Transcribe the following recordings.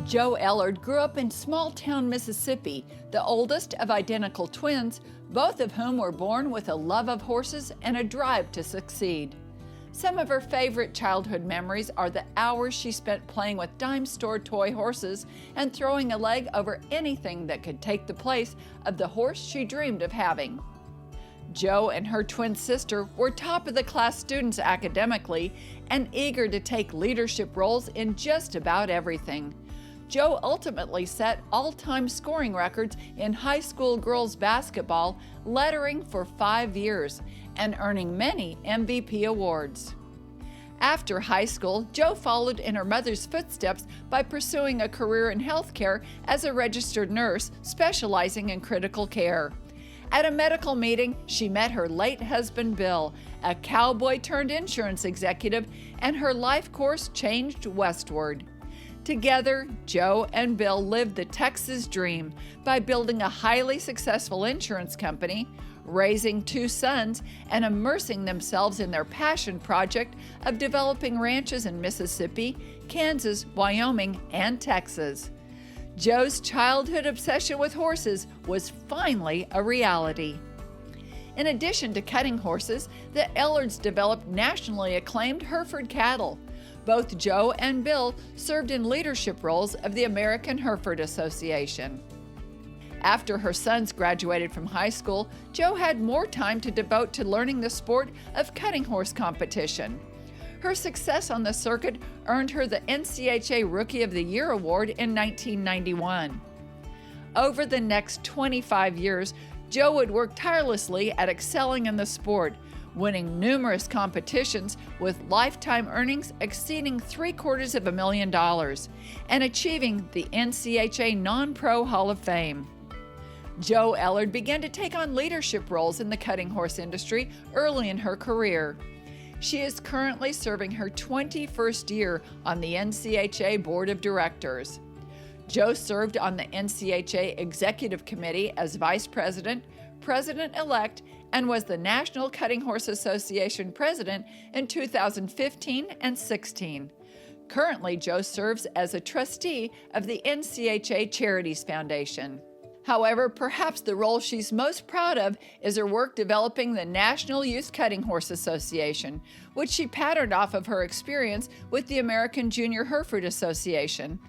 Jo Ellard grew up in small-town Mississippi, the oldest of identical twins, both of whom were born with a love of horses and a drive to succeed. Some of her favorite childhood memories are the hours she spent playing with dime-store toy horses and throwing a leg over anything that could take the place of the horse she dreamed of having. Jo and her twin sister were top-of-the-class students academically and eager to take leadership roles in just about everything. Jo ultimately set all-time scoring records in high school girls basketball, lettering for 5 years, and earning many MVP awards. After high school, Jo followed in her mother's footsteps by pursuing a career in healthcare as a registered nurse specializing in critical care. At a medical meeting, she met her late husband Bill, a cowboy-turned-insurance executive, and her life course changed westward. Together, Jo and Bill lived the Texas dream by building a highly successful insurance company, raising 2 sons, and immersing themselves in their passion project of developing ranches in Mississippi, Kansas, Wyoming, and Texas. Jo's childhood obsession with horses was finally a reality. In addition to cutting horses, the Ellards developed nationally acclaimed Hereford cattle. Both Jo and Bill served in leadership roles of the American Hereford Association. After her sons graduated from high school, Jo had more time to devote to learning the sport of cutting horse competition. Her success on the circuit earned her the NCHA Rookie of the Year award in 1991. Over the next 25 years, Jo would work tirelessly at excelling in the sport, winning numerous competitions with lifetime earnings exceeding $750,000 and achieving the NCHA Non-Pro Hall of Fame. Jo Ellard began to take on leadership roles in the cutting horse industry early in her career. She is currently serving her 21st year on the NCHA Board of Directors. Jo served on the NCHA Executive Committee as Vice President, President-elect, and was the National Cutting Horse Association President in 2015 and 16. Currently, Jo serves as a trustee of the NCHA Charities Foundation. However, perhaps the role she's most proud of is her work developing the National Youth Cutting Horse Association, which she patterned off of her experience with the American Junior Hereford Association.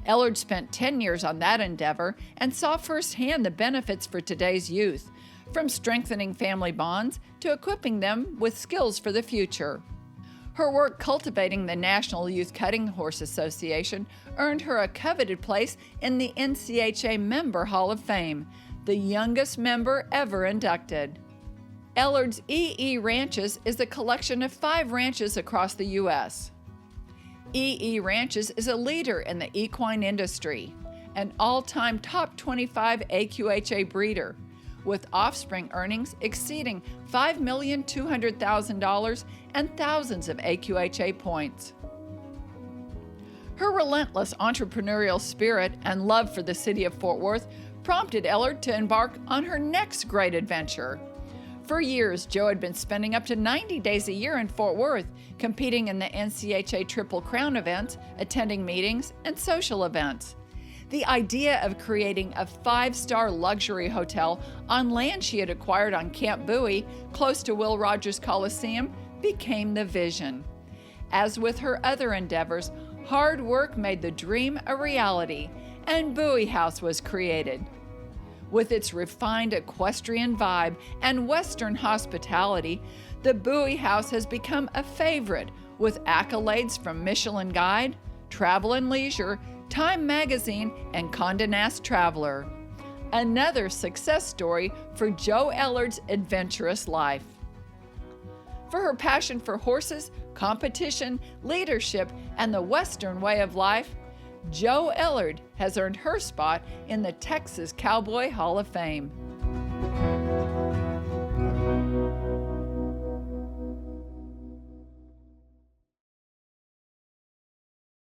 Ellard spent 10 years on that endeavor and saw firsthand the benefits for today's youth, from strengthening family bonds to equipping them with skills for the future. Her work cultivating the National Youth Cutting Horse Association earned her a coveted place in the NCHA Member Hall of Fame, the youngest member ever inducted. Ellard's EE Ranches is a collection of 5 ranches across the U.S. EE Ranches is a leader in the equine industry, an all-time top 25 AQHA breeder, with offspring earnings exceeding $5,200,000 and thousands of AQHA points. Her relentless entrepreneurial spirit and love for the city of Fort Worth prompted Ellard to embark on her next great adventure. For years, Jo had been spending up to 90 days a year in Fort Worth, competing in the NCHA Triple Crown events, attending meetings, and social events. The idea of creating a 5-star luxury hotel on land she had acquired on Camp Bowie, close to Will Rogers Coliseum, became the vision. As with her other endeavors, hard work made the dream a reality, and Bowie House was created. With its refined equestrian vibe and Western hospitality, the Bowie House has become a favorite, with accolades from Michelin Guide, Travel and Leisure, Time Magazine, and Condé Nast Traveler. Another success story for Jo Ellard's adventurous life. For her passion for horses, competition, leadership, and the Western way of life, Jo Ellard has earned her spot in the Texas Cowboy Hall of Fame.